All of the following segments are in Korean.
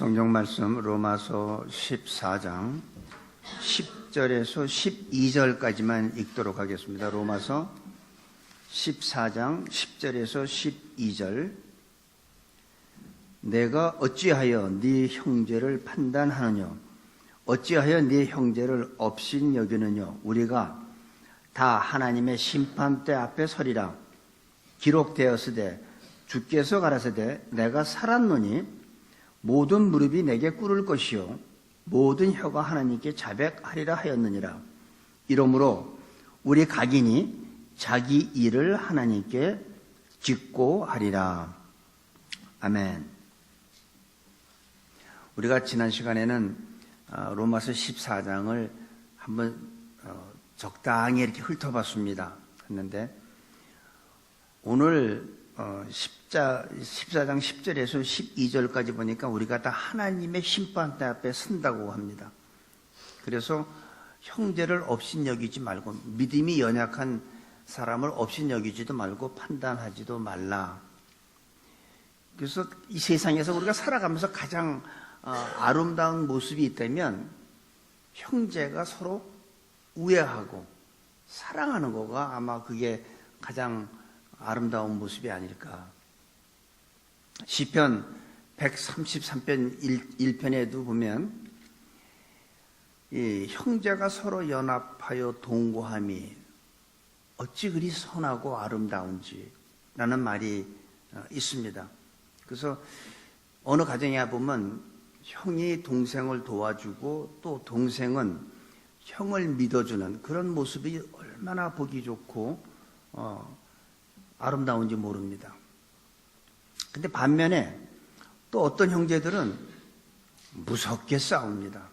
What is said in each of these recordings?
성경 말씀 로마서 14장 10절에서 12절까지만 읽도록 하겠습니다. 로마서 14장 10절에서 12절. 내가 어찌하여 네 형제를 판단하느냐? 어찌하여 네 형제를 업신 여기느냐? 우리가 다 하나님의 심판대 앞에 서리라. 기록되었으되 주께서 가라사대 내가 살았노니 모든 무릎이 내게 꿇을 것이요 모든 혀가 하나님께 자백하리라 하였느니라. 이러므로 우리 각인이 자기 일을 하나님께 짓고 하리라. 아멘. 우리가 지난 시간에는 로마서 14장을 한번 적당히 이렇게 훑어봤습니다. 했는데 오늘 14장 10절에서 12절까지 보니까 우리가 다 하나님의 심판대 앞에 선다고 합니다. 그래서 형제를 업신여기지 말고, 믿음이 연약한 사람을 업신여기지도 말고 판단하지도 말라. 그래서 이 세상에서 우리가 살아가면서 가장 아름다운 모습이 있다면 형제가 서로 우애하고 사랑하는 거가 아마 그게 가장 아름다운 모습이 아닐까. 시편 133편 1편에도 보면 이 형제가 서로 연합하여 동거함이 어찌 그리 선하고 아름다운지 라는 말이 있습니다. 그래서 어느 가정에 보면 형이 동생을 도와주고 또 동생은 형을 믿어주는 그런 모습이 얼마나 보기 좋고 아름다운지 모릅니다. 근데 반면에 또 어떤 형제들은 무섭게 싸웁니다.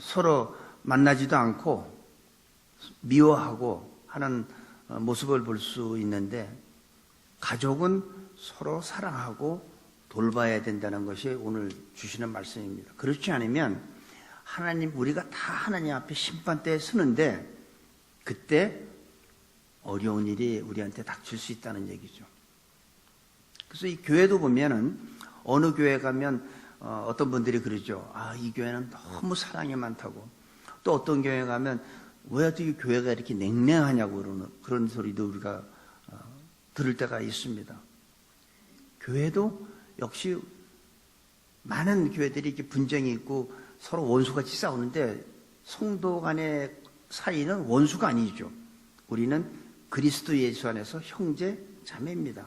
서로 만나지도 않고 미워하고 하는 모습을 볼 수 있는데, 가족은 서로 사랑하고 돌봐야 된다는 것이 오늘 주시는 말씀입니다. 그렇지 않으면 우리가 다 하나님 앞에 심판대에 서는데 그때 어려운 일이 우리한테 닥칠 수 있다는 얘기죠. 그래서 이 교회도 보면은 어느 교회 가면 어떤 분들이 그러죠. 이 교회는 너무 사랑이 많다고. 또 어떤 교회 가면 왜 이 교회가 이렇게 냉랭하냐고 그런 소리도 우리가 들을 때가 있습니다. 교회도 역시 많은 교회들이 이렇게 분쟁이 있고 서로 원수같이 싸우는데 성도 간의 사이는 원수가 아니죠. 우리는 그리스도 예수 안에서 형제 자매입니다.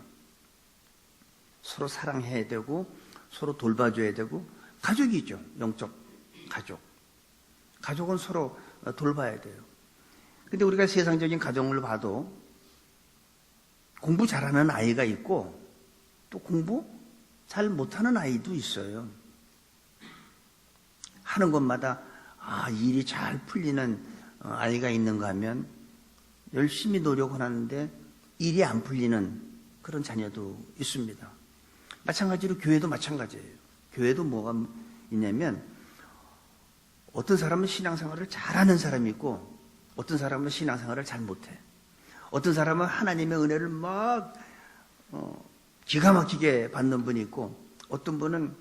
서로 사랑해야 되고 서로 돌봐줘야 되고, 가족이죠. 영적 가족. 가족은 서로 돌봐야 돼요. 근데 우리가 세상적인 가정을 봐도 공부 잘하는 아이가 있고 또 공부 잘 못하는 아이도 있어요. 하는 것마다 일이 잘 풀리는 아이가 있는가 하면 열심히 노력을 하는데 일이 안 풀리는 그런 자녀도 있습니다. 마찬가지로 교회도 마찬가지예요. 교회도 뭐가 있냐면 어떤 사람은 신앙생활을 잘하는 사람이 있고 어떤 사람은 신앙생활을 잘 못해. 어떤 사람은 하나님의 은혜를 막 기가 막히게 받는 분이 있고 어떤 분은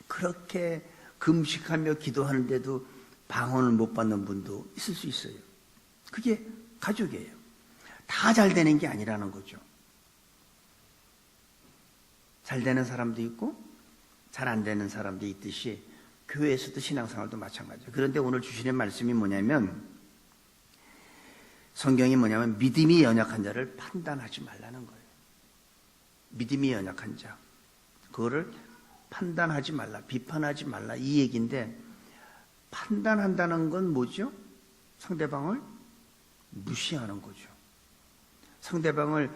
그렇게 금식하며 기도하는데도 방언을 못 받는 분도 있을 수 있어요. 그게 가족이에요. 다 잘 되는 게 아니라는 거죠. 잘 되는 사람도 있고 잘 안 되는 사람도 있듯이 교회에서도 신앙생활도 마찬가지예요. 그런데 오늘 주시는 말씀이 뭐냐면, 성경이 뭐냐면 믿음이 연약한 자를 판단하지 말라는 거예요. 믿음이 연약한 자, 그거를 판단하지 말라, 비판하지 말라, 이 얘기인데, 판단한다는 건 뭐죠? 상대방을 무시하는 거죠. 상대방을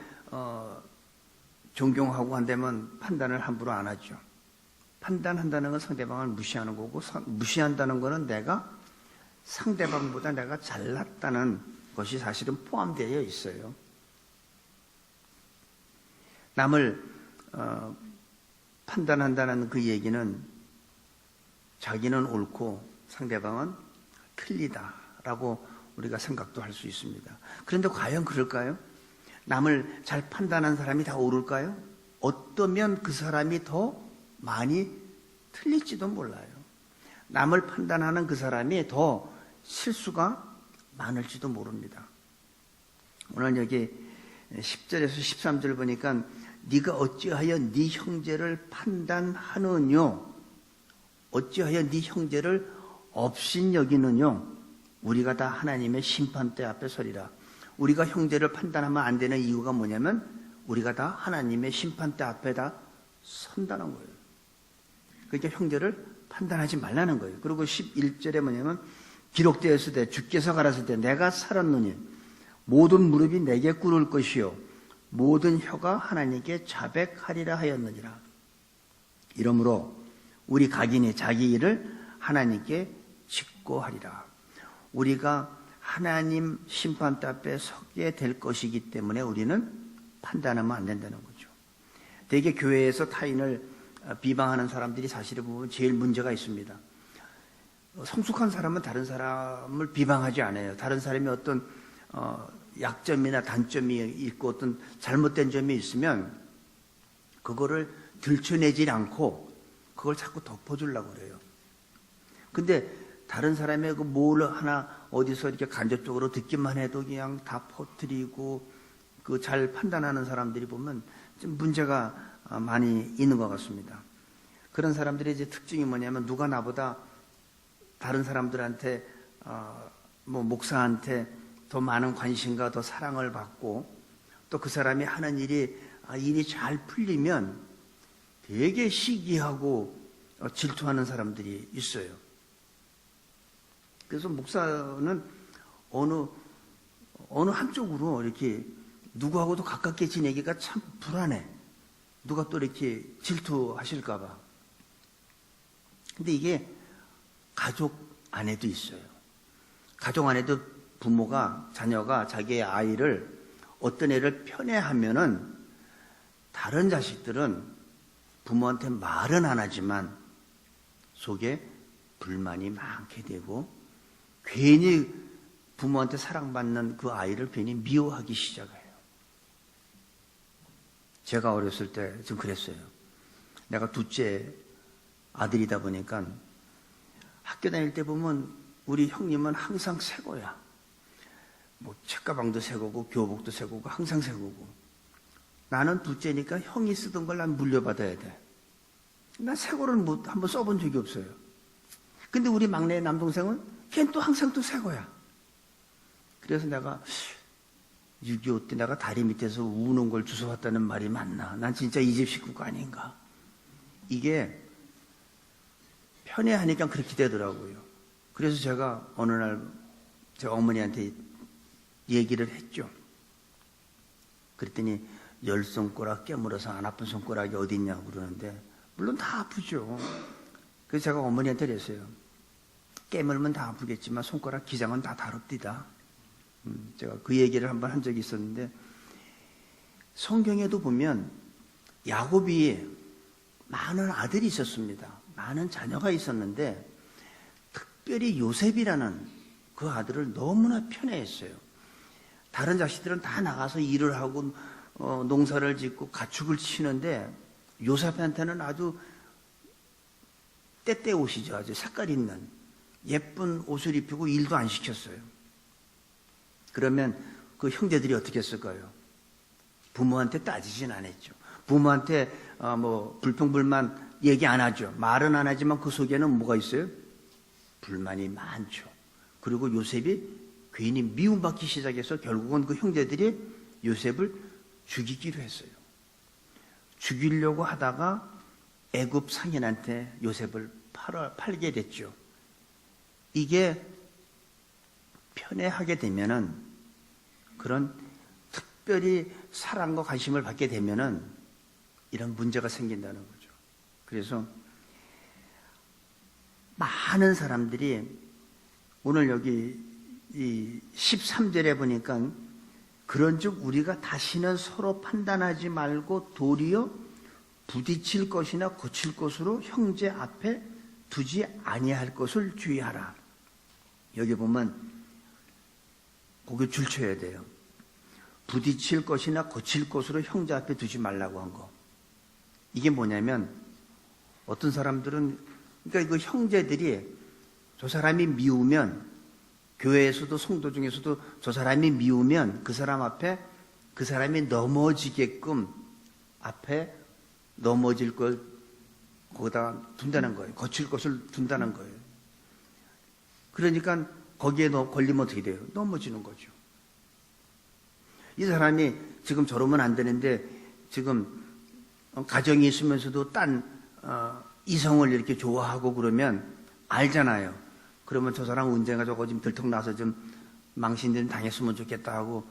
존경하고 한다면 판단을 함부로 안 하죠. 판단한다는 건 상대방을 무시하는 거고, 무시한다는 거는 내가 상대방보다 내가 잘났다는 것이 사실은 포함되어 있어요. 남을 판단한다는 그 얘기는 자기는 옳고 상대방은 틀리다라고 우리가 생각도 할 수 있습니다. 그런데 과연 그럴까요? 남을 잘 판단한 사람이 다 옳을까요? 어떠면 그 사람이 더 많이 틀릴지도 몰라요. 남을 판단하는 그 사람이 더 실수가 많을지도 모릅니다. 오늘 여기 10절에서 13절 보니까 네가 어찌하여 네 형제를 판단하느뇨? 어찌하여 네 형제를 업신여기느뇨? 우리가 다 하나님의 심판대 앞에 서리라. 우리가 형제를 판단하면 안 되는 이유가 뭐냐면 우리가 다 하나님의 심판대 앞에 다 선다는 거예요. 그러니까 형제를 판단하지 말라는 거예요. 그리고 11절에 뭐냐면 기록되었으되 주께서 가라사대 내가 살았느니 모든 무릎이 내게 꿇을 것이요 모든 혀가 하나님께 자백하리라 하였느니라. 이러므로 우리 각인이 자기 일을 하나님께 직고하리라. 우리가 하나님 심판대 앞에 서게 될 것이기 때문에 우리는 판단하면 안 된다는 거죠. 대개 교회에서 타인을 비방하는 사람들이 사실을 보면 제일 문제가 있습니다. 성숙한 사람은 다른 사람을 비방하지 않아요. 다른 사람이 어떤 약점이나 단점이 있고 어떤 잘못된 점이 있으면 그거를 들춰내지 않고 그걸 자꾸 덮어주려고 그래요. 근데 다른 사람의 그 뭘 하나 어디서 이렇게 간접적으로 듣기만 해도 그냥 다 퍼뜨리고 그 잘 판단하는 사람들이 보면 좀 문제가 많이 있는 것 같습니다. 그런 사람들의 이제 특징이 뭐냐면 누가 나보다 다른 사람들한테 목사한테 더 많은 관심과 더 사랑을 받고 또 그 사람이 하는 일이 잘 풀리면 되게 시기하고 질투하는 사람들이 있어요. 그래서 목사는 어느 한쪽으로 이렇게 누구하고도 가깝게 지내기가 참 불안해. 누가 또 이렇게 질투하실까봐. 근데 이게 가족 안에도 있어요. 가족 안에도 부모가, 자녀가 자기의 아이를 어떤 애를 편애하면은 다른 자식들은 부모한테 말은 안 하지만 속에 불만이 많게 되고 괜히 부모한테 사랑받는 그 아이를 괜히 미워하기 시작해요. 제가 어렸을 때 좀 그랬어요. 내가 둘째 아들이다 보니까 학교 다닐 때 보면 우리 형님은 항상 새 거야. 뭐 책가방도 새 거고 교복도 새 거고 항상 새 거고. 나는 둘째니까 형이 쓰던 걸 난 물려받아야 돼. 난 새 거를 한번 써본 적이 없어요. 근데 우리 막내 남동생은 걔는 또 항상 또 새 거야. 그래서 내가 6.25 때 내가 다리 밑에서 우는 걸 주워왔다는 말이 맞나? 난 진짜 이 집 식구가 아닌가? 이게 편애하니까 그렇게 되더라고요. 그래서 제가 어느 날 제 어머니한테 얘기를 했죠. 그랬더니 10손가락 깨물어서 안 아픈 손가락이 어디 있냐고 그러는데 물론 다 아프죠. 그래서 제가 어머니한테 그랬어요. 깨물면 다 아프겠지만 손가락 기장은 다 다릅디다. 제가 그 얘기를 한번 한 적이 있었는데 성경에도 보면 야곱이 많은 아들이 있었습니다. 많은 자녀가 있었는데 특별히 요셉이라는 그 아들을 너무나 편애했어요. 다른 자식들은 다 나가서 일을 하고 농사를 짓고 가축을 치는데 요셉한테는 아주 때때 옷이죠. 아주 색깔 있는 예쁜 옷을 입히고 일도 안 시켰어요. 그러면 그 형제들이 어떻게 했을까요? 부모한테 따지진 않았죠. 부모한테 불평불만 얘기 안 하죠. 말은 안 하지만 그 속에는 뭐가 있어요? 불만이 많죠. 그리고 요셉이 괜히 미움받기 시작해서 결국은 그 형제들이 요셉을 죽이기로 했어요. 죽이려고 하다가 애굽 상인한테 요셉을 팔게 됐죠. 이게 편애하게 되면은 그런 특별히 사랑과 관심을 받게 되면은 이런 문제가 생긴다는 거죠. 그래서 많은 사람들이 오늘 여기 이 13절에 보니까 그런즉 우리가 다시는 서로 판단하지 말고 도리어 부딪힐 것이나 고칠 것으로 형제 앞에 두지 아니할 것을 주의하라. 여기 보면 거기 줄 쳐야 돼요. 부딪힐 것이나 고칠 것으로 형제 앞에 두지 말라고 한 거. 이게 뭐냐면 어떤 사람들은, 그러니까 그 형제들이 저 사람이 미우면, 교회에서도 성도 중에서도 저 사람이 미우면 그 사람 앞에 그 사람이 넘어지게끔 앞에 넘어질 걸 거기다 둔다는 거예요. 거칠 것을 둔다는 거예요. 그러니까 거기에 걸리면 어떻게 돼요? 넘어지는 거죠. 이 사람이 지금 저러면 안 되는데 지금 가정이 있으면서도 딴 이성을 이렇게 좋아하고 그러면 알잖아요. 그러면 저 사람 언젠가 저거 좀 들통나서 좀 망신 좀 당했으면 좋겠다 하고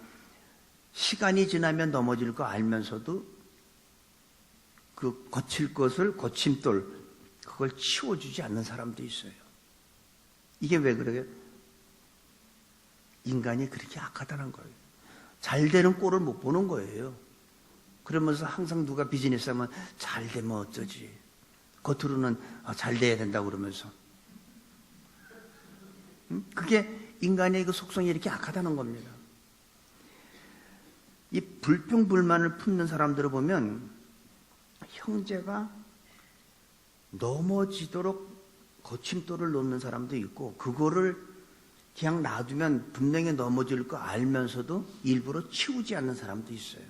시간이 지나면 넘어질 거 알면서도 그 거칠 것을 거침돌 그걸 치워주지 않는 사람도 있어요. 이게 왜 그래요? 인간이 그렇게 악하다는 거예요. 잘 되는 꼴을 못 보는 거예요. 그러면서 항상 누가 비즈니스 하면 잘 되면 어쩌지. 겉으로는 잘 돼야 된다고 그러면서. 그게 인간의 그 속성이 이렇게 악하다는 겁니다. 이 불평불만을 품는 사람들을 보면 형제가 넘어지도록 거침돌을 놓는 사람도 있고 그거를 그냥 놔두면 분명히 넘어질 거 알면서도 일부러 치우지 않는 사람도 있어요.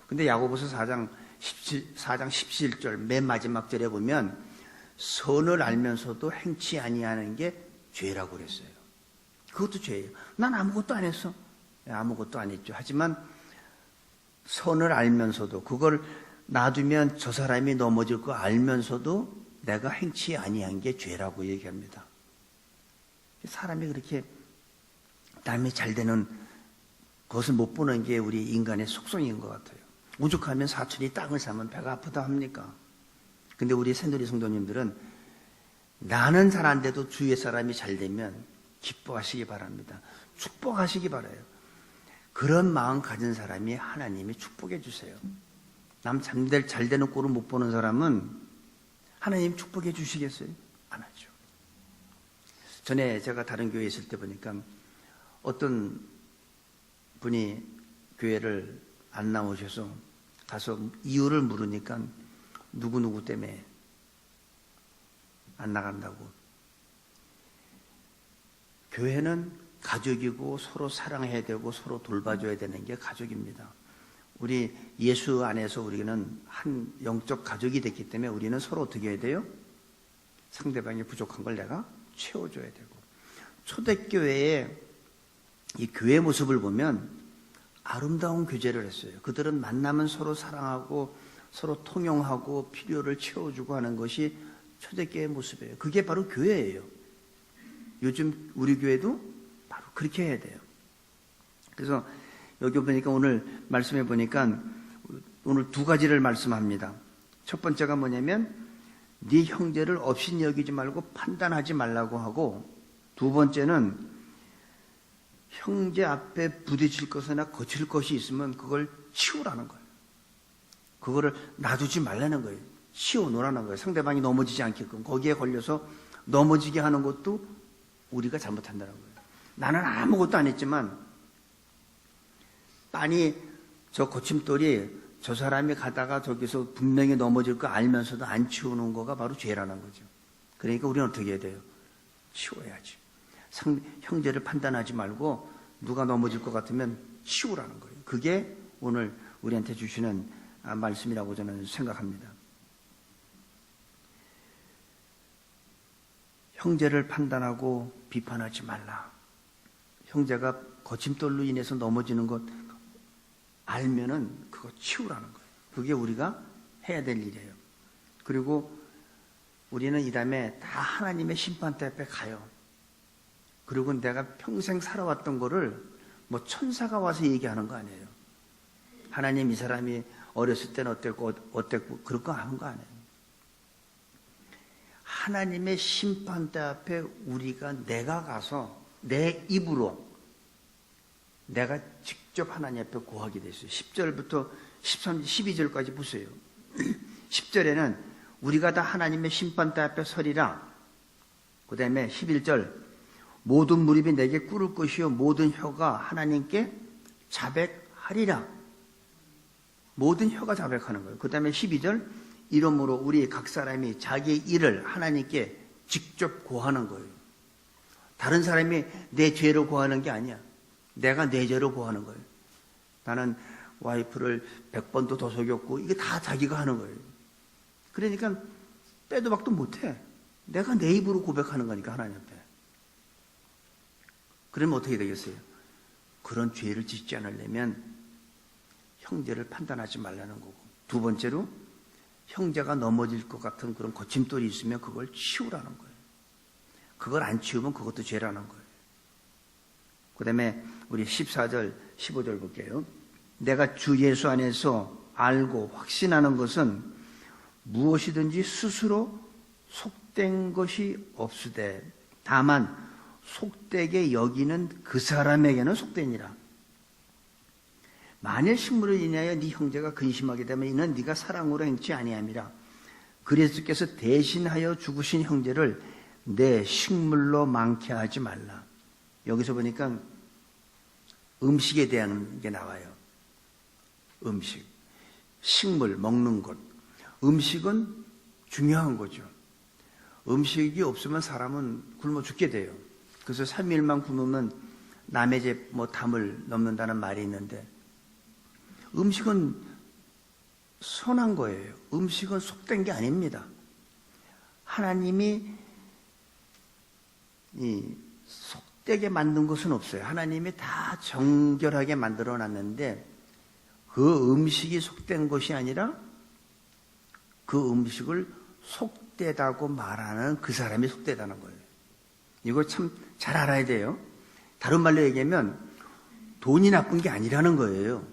근데 야고보서 4장 17절 맨 마지막 절에 보면 선을 알면서도 행치 아니하는 게 죄라고 그랬어요. 그것도 죄예요. 난 아무것도 안 했어. 아무것도 안 했죠. 하지만 선을 알면서도 그걸 놔두면 저 사람이 넘어질 거 알면서도 내가 행치 아니한 게 죄라고 얘기합니다. 사람이 그렇게 남이 잘 되는 것을 못 보는 게 우리 인간의 속성인 것 같아요. 오죽하면 사촌이 땅을 사면 배가 아프다 합니까? 근데 우리 새누리 성도님들은 나는 잘 안 돼도 주위의 사람이 잘 되면 기뻐하시기 바랍니다. 축복하시기 바라요. 그런 마음 가진 사람이 하나님이 축복해 주세요. 남 잘 되는 꼴을 못 보는 사람은 하나님 축복해 주시겠어요? 안 하죠. 전에 제가 다른 교회에 있을 때 보니까 어떤 분이 교회를 안 나오셔서 가서 이유를 물으니까 누구누구 때문에 안 나간다고. 교회는 가족이고 서로 사랑해야 되고 서로 돌봐줘야 되는 게 가족입니다. 우리 예수 안에서 우리는 한 영적 가족이 됐기 때문에 우리는 서로 어떻게 해야 돼요? 상대방이 부족한 걸 내가 채워줘야 되고. 초대교회의 이 교회 모습을 보면 아름다운 교제를 했어요. 그들은 만나면 서로 사랑하고 서로 통용하고 필요를 채워주고 하는 것이 초대교회의 모습이에요. 그게 바로 교회예요. 요즘 우리 교회도 바로 그렇게 해야 돼요. 그래서 여기 보니까 오늘 말씀해 보니까 오늘 두 가지를 말씀합니다. 첫 번째가 뭐냐면 네 형제를 업신 여기지 말고 판단하지 말라고 하고, 두 번째는 형제 앞에 부딪힐 것이나 거칠 것이 있으면 그걸 치우라는 거예요. 그거를 놔두지 말라는 거예요. 치워놓으라는 거예요. 상대방이 넘어지지 않게끔. 거기에 걸려서 넘어지게 하는 것도 우리가 잘못한다는 거예요. 나는 아무것도 안 했지만 빤히 저 거침돌이 저 사람이 가다가 저기서 분명히 넘어질 거 알면서도 안 치우는 거가 바로 죄라는 거죠. 그러니까 우리는 어떻게 해야 돼요? 치워야지. 형제를 판단하지 말고 누가 넘어질 것 같으면 치우라는 거예요. 그게 오늘 우리한테 주시는 말씀이라고 저는 생각합니다. 형제를 판단하고 비판하지 말라. 형제가 거침돌로 인해서 넘어지는 것 알면은 그거 치우라는 거예요. 그게 우리가 해야 될 일이에요. 그리고 우리는 이 다음에 다 하나님의 심판대 앞에 가요. 그리고 내가 평생 살아왔던 거를 뭐 천사가 와서 얘기하는 거 아니에요. 하나님 이 사람이 어렸을 때는 어땠고 그럴 거 하는 거 아니에요. 하나님의 심판대 앞에 내가 가서 내 입으로 내가 직접 하나님 앞에 고하게 됐어요. 10절부터 13, 12절까지 보세요. 10절에는 우리가 다 하나님의 심판대 앞에 서리라. 그 다음에 11절 모든 무릎이 내게 꿇을 것이요 모든 혀가 하나님께 자백하리라. 모든 혀가 자백하는 거예요. 그 다음에 12절 이러므로 우리 각 사람이 자기의 일을 하나님께 직접 고하는 거예요. 다른 사람이 내 죄로 고하는 게 아니야. 내가 내 죄로 고하는 거예요. 나는 와이프를 100번도 더 속였고 이게 다 자기가 하는 거예요. 그러니까 빼도 박도 못해. 내가 내 입으로 고백하는 거니까 하나님 앞에. 그러면 어떻게 되겠어요? 그런 죄를 짓지 않으려면 형제를 판단하지 말라는 거고, 두 번째로 형제가 넘어질 것 같은 그런 거침돌이 있으면 그걸 치우라는 거예요. 그걸 안 치우면 그것도 죄라는 거예요. 그 다음에 우리 14절 15절 볼게요. 내가 주 예수 안에서 알고 확신하는 것은 무엇이든지 스스로 속된 것이 없으되 다만 속되게 여기는 그 사람에게는 속되니라. 만일 식물을 인하여 네 형제가 근심하게 되면 이는 네가 사랑으로 행치 아니함이라. 그리스도께서 대신하여 죽으신 형제를 내 식물로 많게 하지 말라. 여기서 보니까 음식에 대한 게 나와요. 음식, 식물, 먹는 것. 음식은 중요한 거죠. 음식이 없으면 사람은 굶어 죽게 돼요. 그래서 3일만 굶으면 남의 집 담을 넘는다는 말이 있는데, 음식은 선한 거예요. 음식은 속된 게 아닙니다. 하나님이 속되게 만든 것은 없어요. 하나님이 다 정결하게 만들어 놨는데 그 음식이 속된 것이 아니라 그 음식을 속되다고 말하는 그 사람이 속되다는 거예요. 이거 참 잘 알아야 돼요. 다른 말로 얘기하면 돈이 나쁜 게 아니라는 거예요.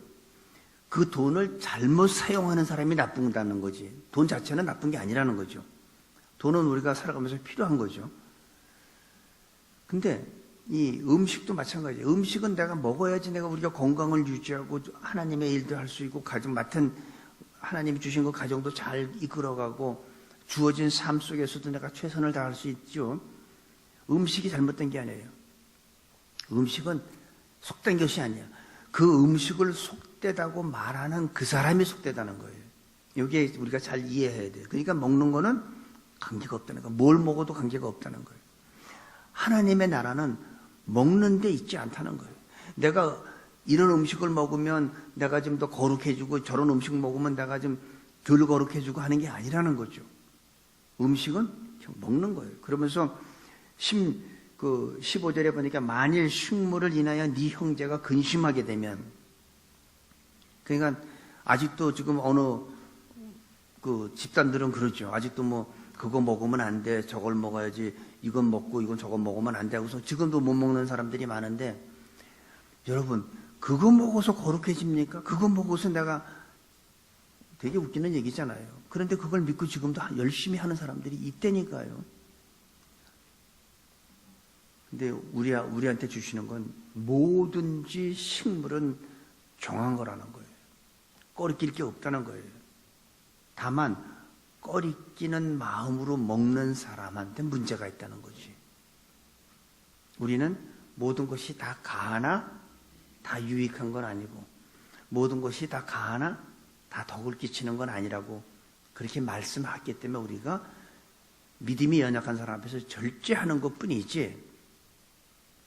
그 돈을 잘못 사용하는 사람이 나쁜다는 거지. 돈 자체는 나쁜 게 아니라는 거죠. 돈은 우리가 살아가면서 필요한 거죠. 근데 이 음식도 마찬가지예요. 음식은 내가 먹어야지 우리가 건강을 유지하고 하나님의 일도 할 수 있고 가정 맡은 하나님이 주신 그 가정도 잘 이끌어가고 주어진 삶 속에서도 내가 최선을 다할 수 있죠. 음식이 잘못된 게 아니에요. 음식은 속된 것이 아니야. 그 음식을 속되다고 말하는 그 사람이 속되다는 거예요. 이게 우리가 잘 이해해야 돼요. 그러니까 먹는 거는 관계가 없다는 거예요. 뭘 먹어도 관계가 없다는 거예요. 하나님의 나라는 먹는 데 있지 않다는 거예요. 내가 이런 음식을 먹으면 내가 좀 더 거룩해지고 저런 음식 먹으면 내가 좀 덜 거룩해지고 하는 게 아니라는 거죠. 음식은 그냥 먹는 거예요. 그러면서 15절에 보니까 만일 식물을 인하여 네 형제가 근심하게 되면, 그러니까 아직도 지금 어느 그 집단들은 그러죠. 아직도 그거 먹으면 안 돼, 저걸 먹어야지, 이건 먹고 이건 저건 먹으면 안 돼 하고서 지금도 못 먹는 사람들이 많은데, 여러분 그거 먹어서 거룩해집니까? 그거 먹어서 내가, 되게 웃기는 얘기잖아요. 그런데 그걸 믿고 지금도 열심히 하는 사람들이 있다니까요. 근데 우리한테 주시는 건 뭐든지 식물은 정한 거라는 거예요. 꺼리낄 게 없다는 거예요. 다만 꺼리끼는 마음으로 먹는 사람한테 문제가 있다는 거지. 우리는 모든 것이 다 가하나 다 유익한 건 아니고, 모든 것이 다 가하나 다 덕을 끼치는 건 아니라고 그렇게 말씀하기 때문에 우리가 믿음이 연약한 사람 앞에서 절제하는 것뿐이지,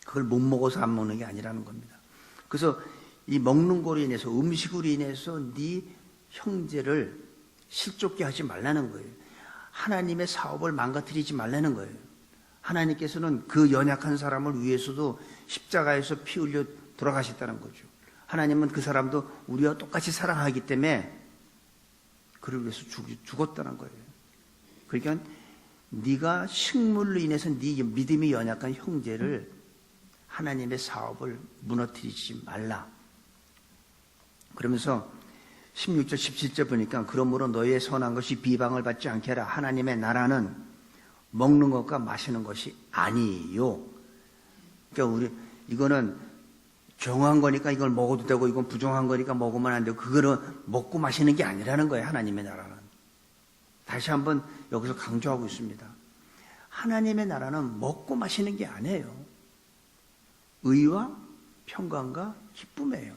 그걸 못 먹어서 안 먹는 게 아니라는 겁니다. 그래서 이 먹는 거로 인해서, 음식으로 인해서 네 형제를 실족게 하지 말라는 거예요. 하나님의 사업을 망가뜨리지 말라는 거예요. 하나님께서는 그 연약한 사람을 위해서도 십자가에서 피 흘려 돌아가셨다는 거죠. 하나님은 그 사람도 우리와 똑같이 사랑하기 때문에 그를 위해서 죽었다는 거예요. 그러니까 네가 식물로 인해서 네 믿음이 연약한 형제를, 하나님의 사업을 무너뜨리지 말라. 그러면서 16절 17절 보니까 그러므로 너희의 선한 것이 비방을 받지 않게 하라. 하나님의 나라는 먹는 것과 마시는 것이 아니요. 그러니까 이거는 정한 거니까 이걸 먹어도 되고 이건 부정한 거니까 먹으면 안 되고, 그거는 먹고 마시는 게 아니라는 거예요. 하나님의 나라는. 다시 한번 여기서 강조하고 있습니다. 하나님의 나라는 먹고 마시는 게 아니에요. 의와 평강과 기쁨이에요.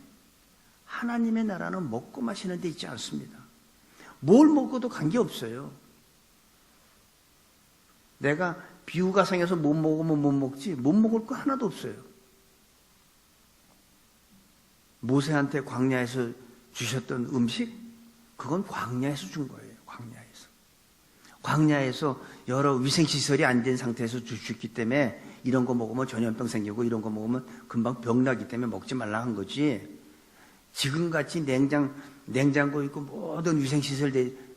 하나님의 나라는 먹고 마시는 데 있지 않습니다. 뭘 먹어도 관계없어요. 내가 비유가상에서 못 먹으면 못 먹지 못 먹을 거 하나도 없어요. 모세한테 광야에서 주셨던 음식, 그건 광야에서 준 거예요. 광야에서 여러 위생시설이 안 된 상태에서 주셨기 때문에 이런 거 먹으면 전염병 생기고 이런 거 먹으면 금방 병 나기 때문에 먹지 말라 한 거지. 지금같이 냉장고 있고 모든 위생시설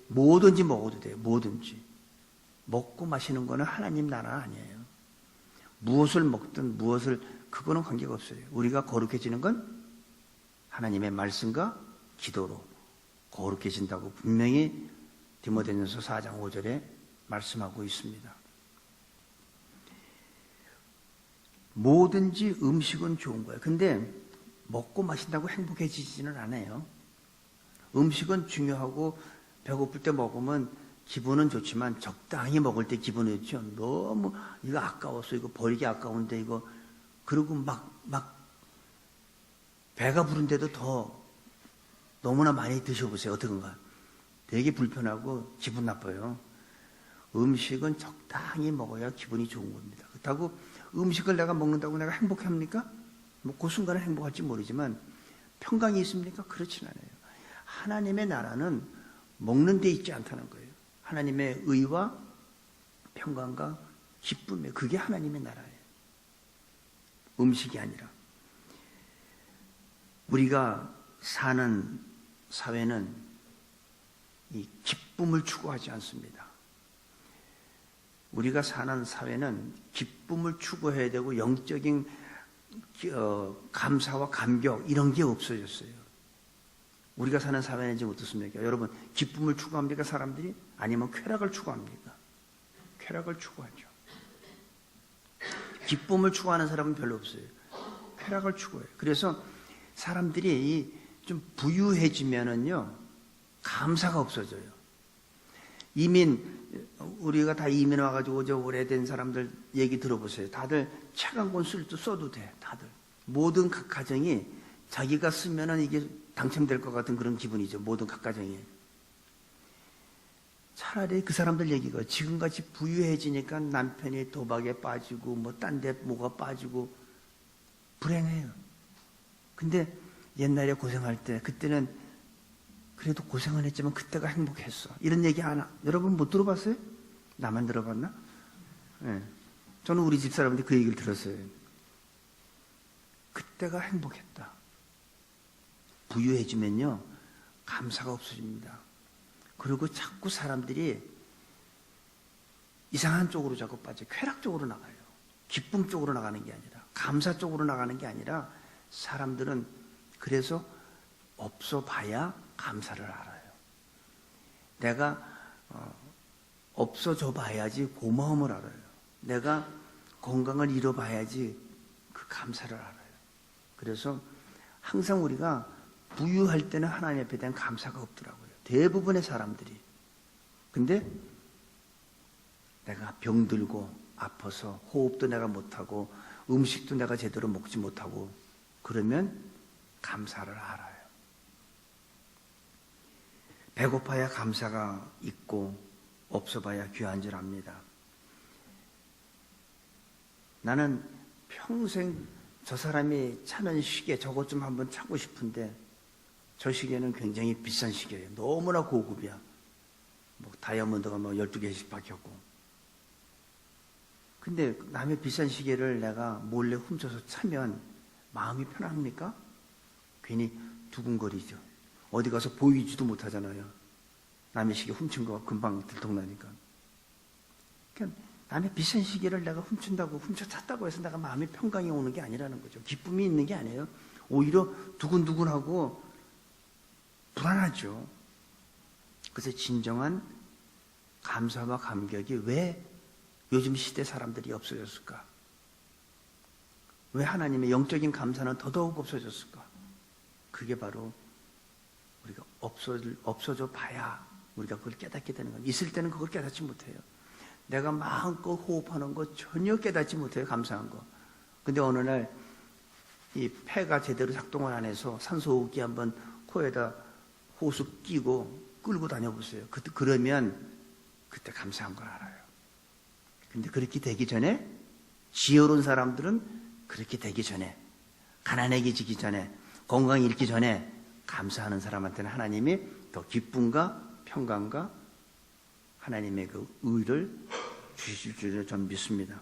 뭐든지 먹어도 돼요. 뭐든지. 먹고 마시는 거는 하나님 나라 아니에요. 무엇을 먹든 그거는 관계가 없어요. 우리가 거룩해지는 건 하나님의 말씀과 기도로 거룩해진다고 분명히 디모데전서 4장 5절에 말씀하고 있습니다. 뭐든지 음식은 좋은 거예요. 근데 먹고 마신다고 행복해지지는 않아요. 음식은 중요하고 배고플 때 먹으면 기분은 좋지만 적당히 먹을 때 기분은 좋죠. 너무 이거 아까웠어. 이거 버리기 아까운데 이거 그리고 막 배가 부른데도 더 너무나 많이 드셔보세요. 어떤가? 되게 불편하고 기분 나빠요. 음식은 적당히 먹어야 기분이 좋은 겁니다. 그렇다고 음식을 내가 먹는다고 내가 행복합니까? 뭐 그 순간은 행복할지 모르지만 평강이 있습니까? 그렇진 않아요. 하나님의 나라는 먹는 데 있지 않다는 거예요. 하나님의 의와 평강과 기쁨에 그게 하나님의 나라예요. 음식이 아니라. 우리가 사는 사회는 이 기쁨을 추구하지 않습니다. 우리가 사는 사회는 기쁨을 추구해야 되고 영적인 감사와 감격 이런 게 없어졌어요. 우리가 사는 사회는 지금 어떻습니까? 여러분, 기쁨을 추구합니까? 사람들이? 아니면 쾌락을 추구합니까? 쾌락을 추구하죠. 기쁨을 추구하는 사람은 별로 없어요. 쾌락을 추구해요. 그래서 사람들이 좀 부유해지면은요, 감사가 없어져요. 우리가 다 이민 와가지고 저 오래된 사람들 얘기 들어보세요. 다들 차가운 써도 돼. 다들. 모든 각 가정이 자기가 쓰면은 이게 당첨될 것 같은 그런 기분이죠. 모든 각 가정이. 차라리 그 사람들 얘기가 지금같이 부유해지니까 남편이 도박에 빠지고 뭐 딴 데 뭐가 빠지고 불행해요. 근데 옛날에 고생할 때 그때는 그래도 고생은 했지만 그때가 행복했어. 이런 얘기 하나 여러분 못 들어봤어요? 나만 들어봤나? 네. 저는 우리 집 사람들이 그 얘기를 들었어요. 그때가 행복했다. 부유해지면요 감사가 없어집니다. 그리고 자꾸 사람들이 이상한 쪽으로 자꾸 빠져 쾌락 쪽으로 나가요. 기쁨 쪽으로 나가는 게 아니라 감사 쪽으로 나가는 게 아니라 사람들은 그래서 없어 봐야 감사를 알아요. 내가 없어져 봐야지 고마움을 알아요. 내가 건강을 잃어봐야지 그 감사를 알아요. 그래서 항상 우리가 부유할 때는 하나님 앞에 대한 감사가 없더라고요. 대부분의 사람들이. 근데 내가 병들고 아파서 호흡도 내가 못하고 음식도 내가 제대로 먹지 못하고 그러면 감사를 알아요. 배고파야 감사가 있고 없어봐야 귀한 줄 압니다. 나는 평생 저 사람이 차는 시계 저것 좀 한번 차고 싶은데 저 시계는 굉장히 비싼 시계예요. 너무나 고급이야. 뭐 다이아몬드가 뭐 12개씩 박혔고. 근데 남의 비싼 시계를 내가 몰래 훔쳐서 차면 마음이 편합니까? 괜히 두근거리죠. 어디 가서 보이지도 못하잖아요. 남의 시계 훔친 거 금방 들통나니까. 그러니까 남의 비싼 시계를 내가 훔쳐찼다고 해서 내가 마음이 평강이 오는 게 아니라는 거죠. 기쁨이 있는 게 아니에요. 오히려 두근두근하고 불안하죠. 그래서 진정한 감사와 감격이 왜 요즘 시대 사람들이 없어졌을까? 왜 하나님의 영적인 감사는 더더욱 없어졌을까? 그게 바로 우리가 없어져 봐야 우리가 그걸 깨닫게 되는 거예요. 있을 때는 그걸 깨닫지 못해요. 내가 마음껏 호흡하는 거 전혀 깨닫지 못해요. 감사한 거. 근데 어느 날 이 폐가 제대로 작동을 안 해서 산소호흡기 한번 코에다 호수 끼고 끌고 다녀보세요. 그러면 그때 감사한 걸 알아요. 근데 그렇게 되기 전에, 지혜로운 사람들은 그렇게 되기 전에, 가난해지기 전에, 건강이 잃기 전에 감사하는 사람한테는 하나님이 더 기쁨과 평강과 하나님의 그 의를 주실 줄을 전 믿습니다.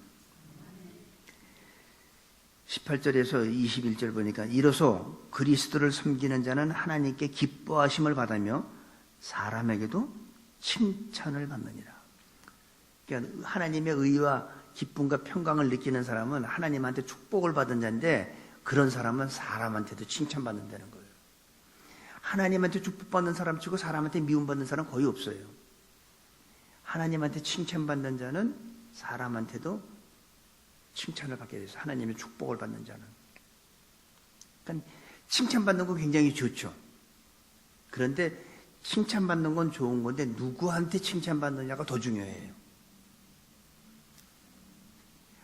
18절에서 21절 보니까 이로써 그리스도를 섬기는 자는 하나님께 기뻐하심을 받으며 사람에게도 칭찬을 받느니라. 그러니까 하나님의 의와 기쁨과 평강을 느끼는 사람은 하나님한테 축복을 받은 자인데, 그런 사람은 사람한테도 칭찬받는다는 거예요. 하나님한테 축복받는 사람 치고 사람한테 미움받는 사람 거의 없어요. 하나님한테 칭찬받는 자는 사람한테도 칭찬을 받게 돼서 하나님의 축복을 받는 자는. 그러니까 칭찬받는 건 굉장히 좋죠. 그런데 칭찬받는 건 좋은 건데 누구한테 칭찬받느냐가 더 중요해요.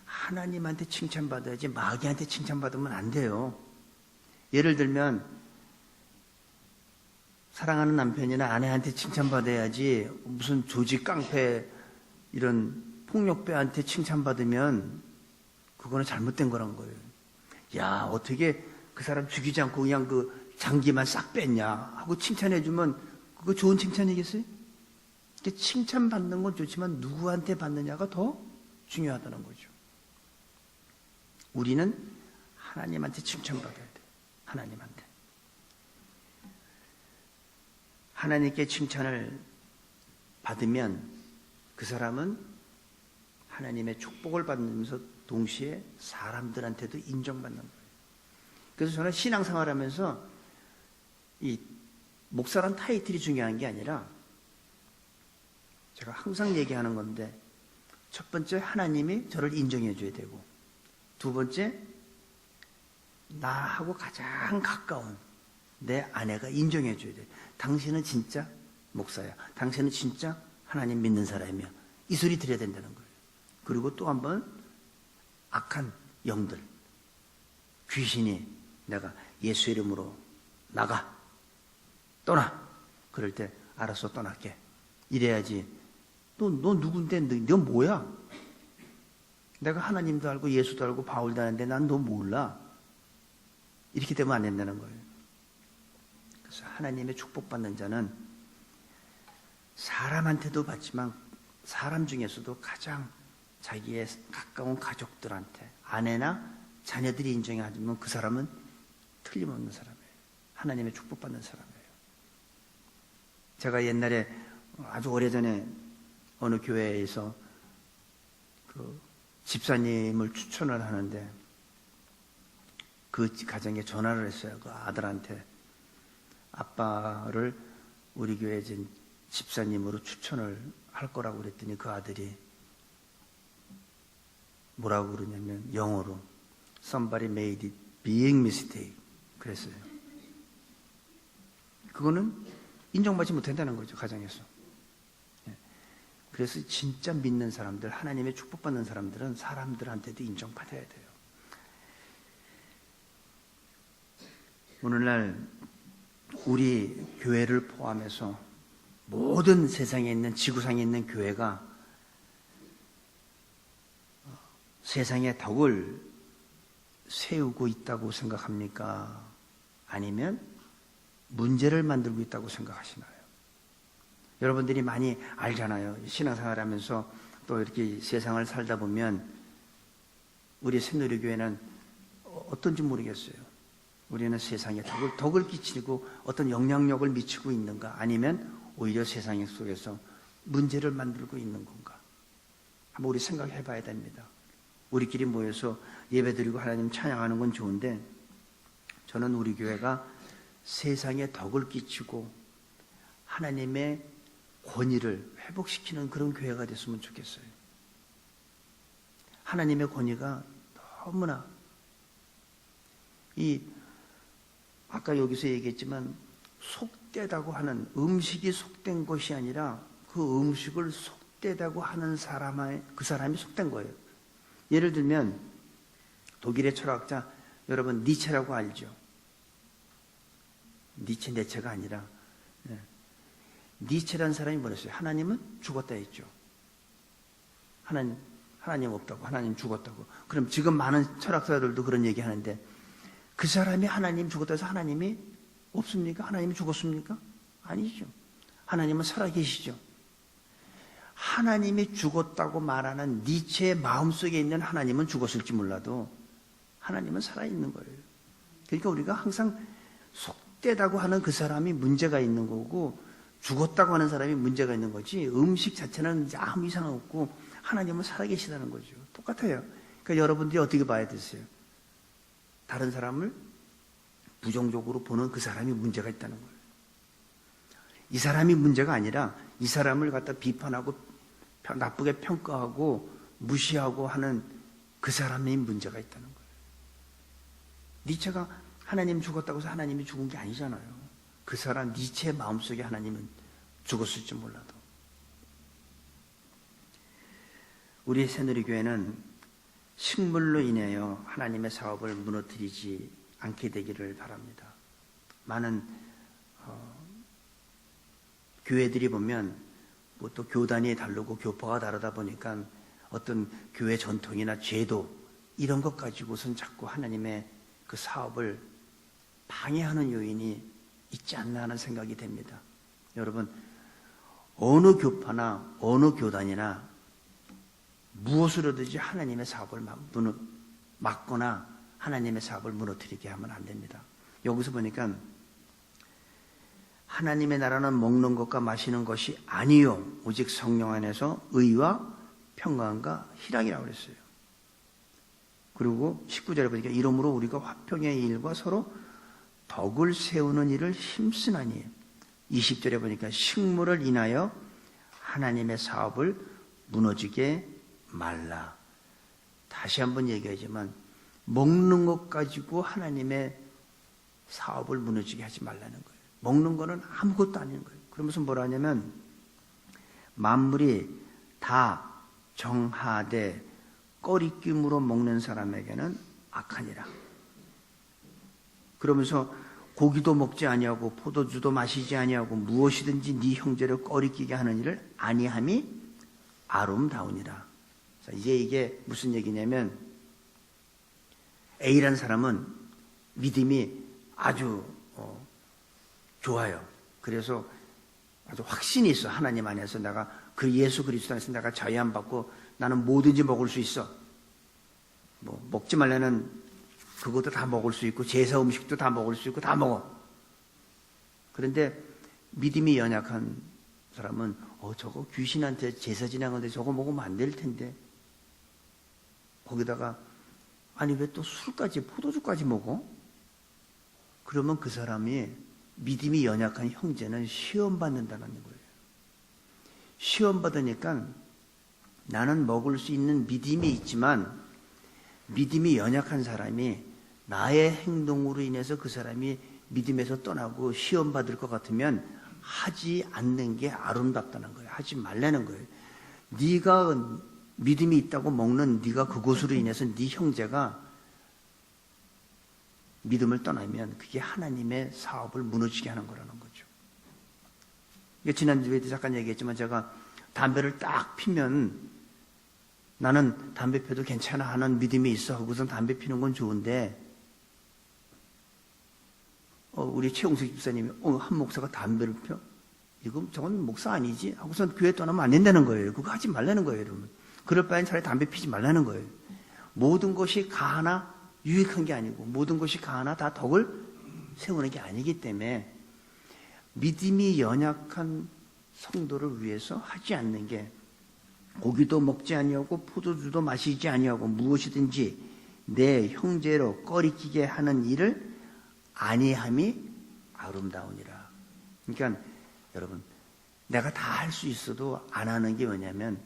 하나님한테 칭찬받아야지 마귀한테 칭찬받으면 안 돼요. 예를 들면 사랑하는 남편이나 아내한테 칭찬받아야지 무슨 조직 깡패 이런 폭력배한테 칭찬받으면 그거는 잘못된 거란 거예요. 야, 어떻게 그 사람 죽이지 않고 그냥 그 장기만 싹 뺐냐 하고 칭찬해주면 그거 좋은 칭찬이겠어요? 칭찬받는 건 좋지만 누구한테 받느냐가 더 중요하다는 거죠. 우리는 하나님한테 칭찬받아야 돼요. 하나님한테. 하나님께 칭찬을 받으면 그 사람은 하나님의 축복을 받으면서 동시에 사람들한테도 인정받는 거예요. 그래서 저는 신앙생활하면서 이 목사란 타이틀이 중요한 게 아니라, 제가 항상 얘기하는 건데, 첫 번째 하나님이 저를 인정해 줘야 되고, 두 번째 나하고 가장 가까운 내 아내가 인정해 줘야 돼. 당신은 진짜 목사야. 당신은 진짜 하나님 믿는 사람이야. 이 소리 들어야 된다는 거예요. 그리고 또 한 번 악한 영들, 귀신이 내가 예수 이름으로 나가, 떠나. 그럴 때 알았어, 떠날게. 이래야지. 너 누군데? 너 뭐야? 내가 하나님도 알고 예수도 알고 바울도 아는데 난 너 몰라. 이렇게 되면 안 된다는 거예요. 그래서 하나님의 축복받는 자는 사람한테도 받지만 사람 중에서도 가장 자기의 가까운 가족들한테, 아내나 자녀들이 인정하면 그 사람은 틀림없는 사람이에요. 하나님의 축복받는 사람이에요. 제가 옛날에 아주 오래전에 어느 교회에서 그 집사님을 추천을 하는데 그 가정에 전화를 했어요. 그 아들한테 아빠를 우리 교회 집사님으로 추천을 할 거라고 그랬더니 그 아들이 뭐라고 그러냐면 영어로 Somebody made it big mistake 그랬어요. 그거는 인정받지 못한다는 거죠, 가정에서. 그래서 진짜 믿는 사람들, 하나님의 축복받는 사람들은 사람들한테도 인정받아야 돼요. 오늘날 우리 교회를 포함해서 모든 세상에 있는, 지구상에 있는 교회가 세상의 덕을 세우고 있다고 생각합니까? 아니면 문제를 만들고 있다고 생각하시나요? 여러분들이 많이 알잖아요. 신앙생활 하면서 또 이렇게 세상을 살다 보면 우리 새누리교회는 어떤지 모르겠어요. 우리는 세상에 덕을 끼치고 어떤 영향력을 미치고 있는가, 아니면 오히려 세상 속에서 문제를 만들고 있는 건가, 한번 우리 생각해 봐야 됩니다. 우리끼리 모여서 예배드리고 하나님 찬양하는 건 좋은데, 저는 우리 교회가 세상에 덕을 끼치고 하나님의 권위를 회복시키는 그런 교회가 됐으면 좋겠어요. 하나님의 권위가 너무나, 아까 여기서 얘기했지만 속되다고 하는, 음식이 속된 것이 아니라 그 음식을 속되다고 하는 그 사람이 속된 거예요. 예를 들면 독일의 철학자, 여러분 니체라고 알죠? 니체가 아니라 니체라는 사람이 뭐랬어요? 하나님은 죽었다 했죠. 하나님 없다고, 하나님 죽었다고. 그럼 지금 많은 철학자들도 그런 얘기 하는데, 그 사람이 하나님 죽었다 해서 하나님이 없습니까? 하나님이 죽었습니까? 아니죠. 하나님은 살아계시죠. 하나님이 죽었다고 말하는 니체의 마음속에 있는 하나님은 죽었을지 몰라도 하나님은 살아있는 거예요. 그러니까 우리가 항상 속되다고 하는 그 사람이 문제가 있는 거고, 죽었다고 하는 사람이 문제가 있는 거지, 음식 자체는 아무 이상 없고 하나님은 살아계시다는 거죠. 똑같아요. 그러니까 여러분들이 어떻게 봐야 되세요? 다른 사람을 부정적으로 보는 그 사람이 문제가 있다는 거예요. 이 사람이 문제가 아니라 이 사람을 갖다 비판하고 나쁘게 평가하고 무시하고 하는 그 사람이 문제가 있다는 거예요. 니체가 하나님 죽었다고 해서 하나님이 죽은 게 아니잖아요. 그 사람 니체의 마음속에 하나님은 죽었을지 몰라도. 우리 새누리교회는 식물로 인하여 하나님의 사업을 무너뜨리지 않게 되기를 바랍니다. 많은 교회들이 보면 뭐 또 교단이 다르고 교파가 다르다 보니까 어떤 교회 전통이나 제도 이런 것 가지고선 자꾸 하나님의 그 사업을 방해하는 요인이 있지 않나 하는 생각이 됩니다. 여러분, 어느 교파나 어느 교단이나 무엇으로든지 하나님의 사업을 막거나 하나님의 사업을 무너뜨리게 하면 안 됩니다. 여기서 보니까 하나님의 나라는 먹는 것과 마시는 것이 아니요 오직 성령 안에서 의와 평강과 희락이라고 그랬어요. 그리고 19절에 보니까 이러므로 우리가 화평의 일과 서로 덕을 세우는 일을 힘쓰나니, 20절에 보니까 식물을 인하여 하나님의 사업을 무너지게 말라. 다시 한번 얘기하지만 먹는 것 가지고 하나님의 사업을 무너지게 하지 말라는 거예요. 먹는 거는 아무것도 아닌 거예요. 그러면서 뭐라 하냐면 만물이 다 정하되 꺼리낌으로 먹는 사람에게는 악하니라. 그러면서 고기도 먹지 아니하고 포도주도 마시지 아니하고 무엇이든지 네 형제를 꺼리끼게 하는 일을 아니함이 아름다우니라. 자, 이제 이게 무슨 얘기냐면 A라는 사람은 믿음이 아주 좋아요. 그래서 아주 확신이 있어. 하나님 안에서 내가 그 예수 그리스도 안에서 내가 자유함 받고 나는 뭐든지 먹을 수 있어. 뭐 먹지 말라는 그것도 다 먹을 수 있고 제사 음식도 다 먹을 수 있고 다 먹어. 그런데 믿음이 연약한 사람은 저거 귀신한테 제사 지나가는데 저거 먹으면 안 될 텐데, 거기다가 아니 왜 또 술까지 포도주까지 먹어? 그러면 그 사람이 믿음이 연약한 형제는 시험 받는다는 거예요. 시험 받으니까 나는 먹을 수 있는 믿음이 있지만 믿음이 연약한 사람이 나의 행동으로 인해서 그 사람이 믿음에서 떠나고 시험 받을 것 같으면 하지 않는 게 아름답다는 거예요. 하지 말라는 거예요. 네가 믿음이 있다고 먹는 네가 그것으로 인해서 네 형제가 믿음을 떠나면 그게 하나님의 사업을 무너지게 하는 거라는 거죠. 지난주에도 잠깐 얘기했지만 제가 담배를 딱 피면 나는 담배 펴도 괜찮아 하는 믿음이 있어 하고선 담배 피는 건 좋은데 우리 최웅석 집사님이 한 목사가 담배를 펴? 저건 목사 아니지? 하고선 교회 떠나면 안 된다는 거예요. 그거 하지 말라는 거예요, 여러분. 그럴 바엔 차라리 담배 피지 말라는 거예요. 모든 것이 가하나 유익한 게 아니고 모든 것이 가하나 다 덕을 세우는 게 아니기 때문에 믿음이 연약한 성도를 위해서 하지 않는 게, 고기도 먹지 아니하고 포도주도 마시지 아니하고 무엇이든지 내 형제로 꺼리끼게 하는 일을 아니함이 아름다우니라. 그러니까 여러분, 내가 다 할 수 있어도 안 하는 게 뭐냐면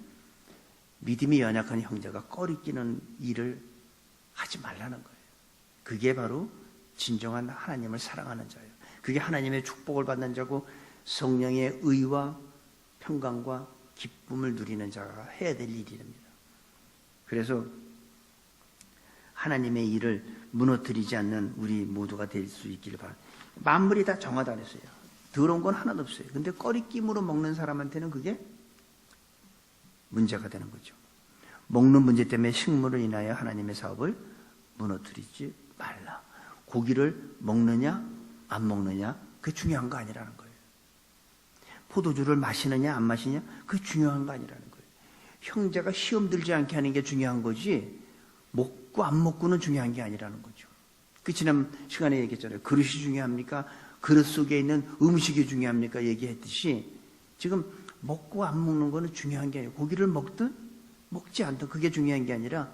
믿음이 연약한 형제가 꺼리끼는 일을 하지 말라는 거예요. 그게 바로 진정한 하나님을 사랑하는 자예요. 그게 하나님의 축복을 받는 자고 성령의 의와 평강과 기쁨을 누리는 자가 해야 될 일입니다. 그래서 하나님의 일을 무너뜨리지 않는 우리 모두가 될 수 있기를 바랍니다. 만물이 다 정하다 그랬어요. 더러운 건 하나도 없어요. 근데 꺼리낌으로 먹는 사람한테는 그게 문제가 되는 거죠. 먹는 문제 때문에 식물을 인하여 하나님의 사업을 무너뜨리지 말라. 고기를 먹느냐 안 먹느냐 그게 중요한 거 아니라는 거예요. 포도주를 마시느냐 안 마시느냐 그게 중요한 거 아니라는 거예요. 형제가 시험 들지 않게 하는 게 중요한 거지 먹고 안 먹고는 중요한 게 아니라는 거죠. 그 지난 시간에 얘기했잖아요. 그릇이 중요합니까? 그릇 속에 있는 음식이 중요합니까? 얘기했듯이 지금 먹고 안 먹는 거는 중요한 게 아니에요. 고기를 먹든 먹지 않든 그게 중요한 게 아니라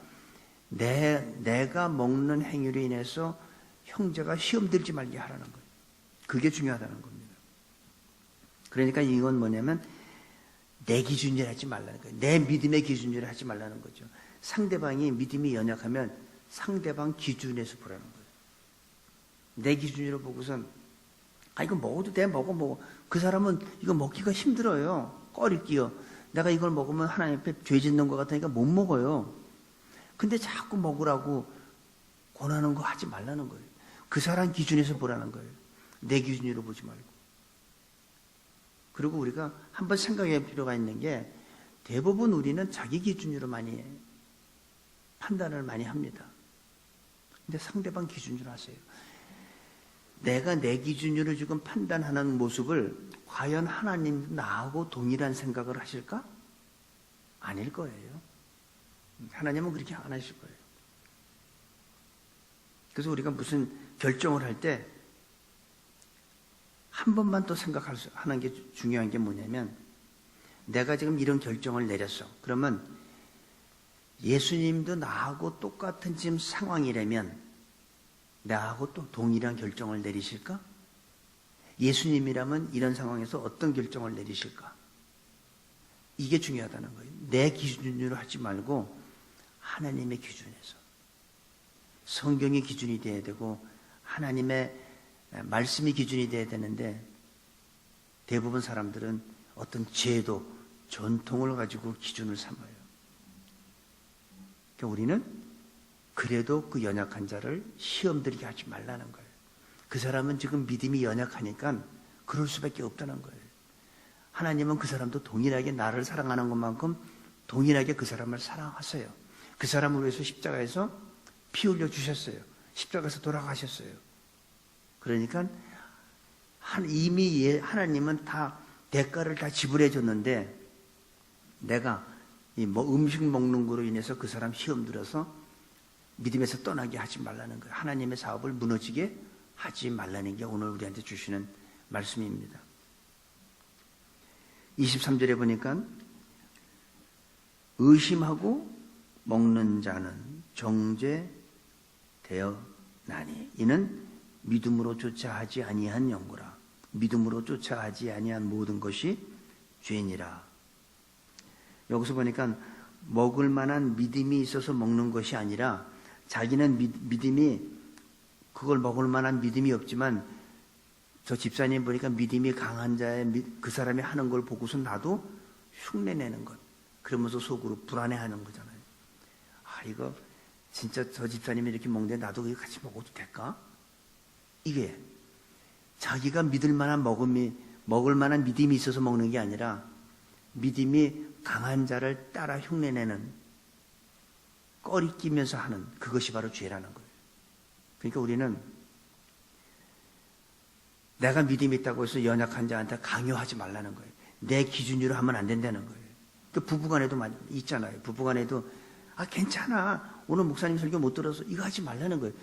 내가 먹는 행위로 인해서 형제가 시험 들지 말게 하라는 거예요. 그게 중요하다는 겁니다. 그러니까 이건 뭐냐면 내 기준으로 하지 말라는 거예요. 내 믿음의 기준으로 하지 말라는 거죠. 상대방이 믿음이 연약하면 상대방 기준에서 보라는 거예요. 내 기준으로 보고선 이거 먹어도 돼 먹어. 그 사람은 이거 먹기가 힘들어요. 꺼리 끼어. 내가 이걸 먹으면 하나님 앞에 죄 짓는 것 같으니까 못 먹어요. 근데 자꾸 먹으라고 권하는 거 하지 말라는 거예요. 그 사람 기준에서 보라는 거예요. 내 기준으로 보지 말고. 그리고 우리가 한번 생각할 필요가 있는 게 대부분 우리는 자기 기준으로 많이 판단을 많이 합니다. 근데 상대방 기준으로 하세요. 내가 내 기준으로 지금 판단하는 모습을 과연 하나님 나하고 동일한 생각을 하실까? 아닐 거예요. 하나님은 그렇게 안 하실 거예요. 그래서 우리가 무슨 결정을 할 때 한 번만 또 생각하는 게 중요한 게 뭐냐면 내가 지금 이런 결정을 내렸어. 그러면 예수님도 나하고 똑같은 지금 상황이라면 나하고 또 동일한 결정을 내리실까? 예수님이라면 이런 상황에서 어떤 결정을 내리실까? 이게 중요하다는 거예요. 내 기준으로 하지 말고 하나님의 기준에서. 성경이 기준이 돼야 되고 하나님의 말씀이 기준이 돼야 되는데 대부분 사람들은 어떤 제도, 전통을 가지고 기준을 삼아요. 그러니까 우리는 그래도 그 연약한 자를 시험 들게 하지 말라는 거예요. 그 사람은 지금 믿음이 연약하니까 그럴 수밖에 없다는 거예요. 하나님은 그 사람도 동일하게 나를 사랑하는 것만큼 동일하게 그 사람을 사랑하세요. 그 사람을 위해서 십자가에서 피 흘려 주셨어요. 십자가에서 돌아가셨어요. 그러니까 이미 하나님은 다 대가를 다 지불해 줬는데 내가 음식 먹는 거로 인해서 그 사람 시험 들어서 믿음에서 떠나게 하지 말라는 거예요. 하나님의 사업을 무너지게 하지 말라는 게 오늘 우리한테 주시는 말씀입니다. 23절에 보니까 의심하고 먹는 자는 정죄되어나니 이는 믿음으로 쫓아 하지 아니한 연고라. 믿음으로 쫓아 하지 아니한 모든 것이 죄니라. 여기서 보니까 먹을 만한 믿음이 있어서 먹는 것이 아니라 자기는 믿음이 그걸 먹을 만한 믿음이 없지만 저 집사님 보니까 믿음이 강한 자의 그 사람이 하는 걸 보고서 나도 흉내내는 것. 그러면서 속으로 불안해하는 거잖아요. 이거 진짜 저 집사님이 이렇게 먹는데 나도 이거 같이 먹어도 될까? 이게 자기가 믿을 만한 먹을 만한 믿음이 있어서 먹는 게 아니라 믿음이 강한 자를 따라 흉내내는 꺼리 끼면서 하는 그것이 바로 죄라는 거예요. 그러니까 우리는 내가 믿음이 있다고 해서 연약한 자한테 강요하지 말라는 거예요. 내 기준으로 하면 안 된다는 거예요. 그 부부간에도 있잖아요. 부부간에도 괜찮아. 오늘 목사님 설교 못 들어서 이거 하지 말라는 거예요.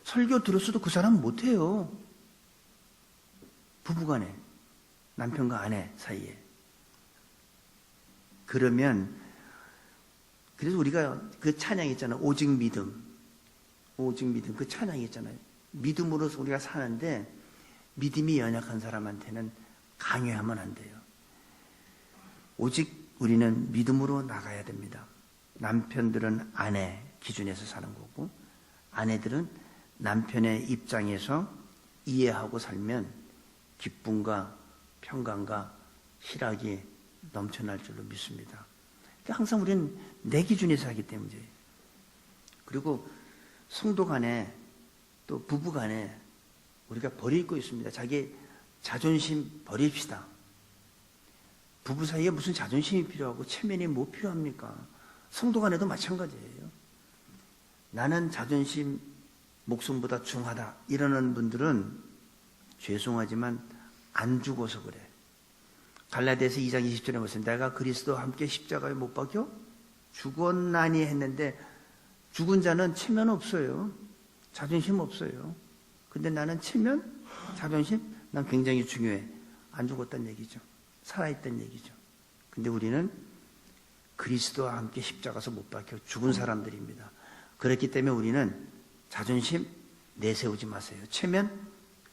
설교 들었어도 그 사람은 못해요. 부부간에 남편과 아내 사이에. 그러면 그래서 우리가 그 찬양 있잖아요. 오직 믿음 그 찬양 있잖아요. 믿음으로 우리가 사는데 믿음이 연약한 사람한테는 강요하면 안 돼요. 오직 우리는 믿음으로 나가야 됩니다. 남편들은 아내 기준에서 사는 거고 아내들은 남편의 입장에서 이해하고 살면 기쁨과 평강과 희락이 넘쳐날 줄로 믿습니다. 그러니까 항상 우리는 내 기준에서 하기 때문이에요. 그리고 성도 간에 또 부부 간에 우리가 벌이 있고 있습니다. 자존심 버립시다. 부부 사이에 무슨 자존심이 필요하고 체면이 뭐 필요합니까? 성도 간에도 마찬가지예요. 나는 자존심 목숨보다 중하다 이러는 분들은 죄송하지만 안 죽어서 그래. 갈라디아서 2장 20절에 보세요. 내가 그리스도와 함께 십자가에 못 박혀 죽었나니 했는데 죽은 자는 체면 없어요. 자존심 없어요. 근데 나는 체면, 자존심 난 굉장히 중요해. 안 죽었다는 얘기죠. 살아있다는 얘기죠. 근데 우리는 그리스도와 함께 십자가에서 못 박혀 죽은 사람들입니다. 그렇기 때문에 우리는 자존심 내세우지 마세요. 체면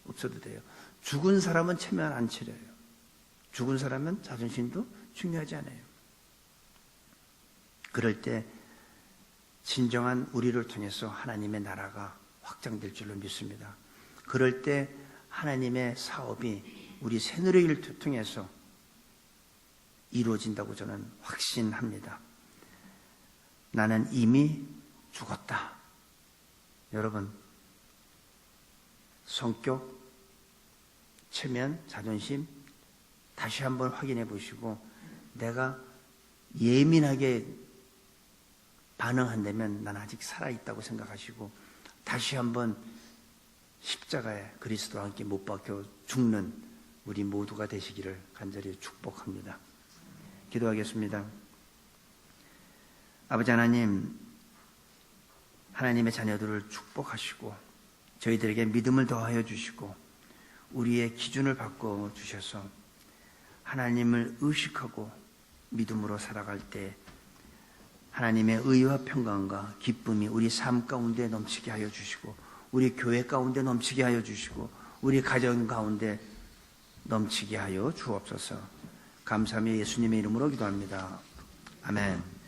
없어도 돼요. 죽은 사람은 체면 안 치려요. 죽은 사람은 자존심도 중요하지 않아요. 그럴 때 진정한 우리를 통해서 하나님의 나라가 확장될 줄로 믿습니다. 그럴 때 하나님의 사업이 우리 새누리를 통해서 이루어진다고 저는 확신합니다. 나는 이미 죽었다. 여러분, 성격, 체면, 자존심 다시 한번 확인해 보시고 내가 예민하게 반응한다면 난 아직 살아있다고 생각하시고 다시 한번 십자가에 그리스도와 함께 못 박혀 죽는 우리 모두가 되시기를 간절히 축복합니다. 기도하겠습니다. 아버지 하나님, 하나님의 자녀들을 축복하시고 저희들에게 믿음을 더하여 주시고 우리의 기준을 바꿔 주셔서 하나님을 의식하고 믿음으로 살아갈 때 하나님의 의와 평강과 기쁨이 우리 삶 가운데 넘치게 하여 주시고 우리 교회 가운데 넘치게 하여 주시고 우리 가정 가운데 넘치게 하여 주옵소서. 감사하며 예수님의 이름으로 기도합니다. 아멘.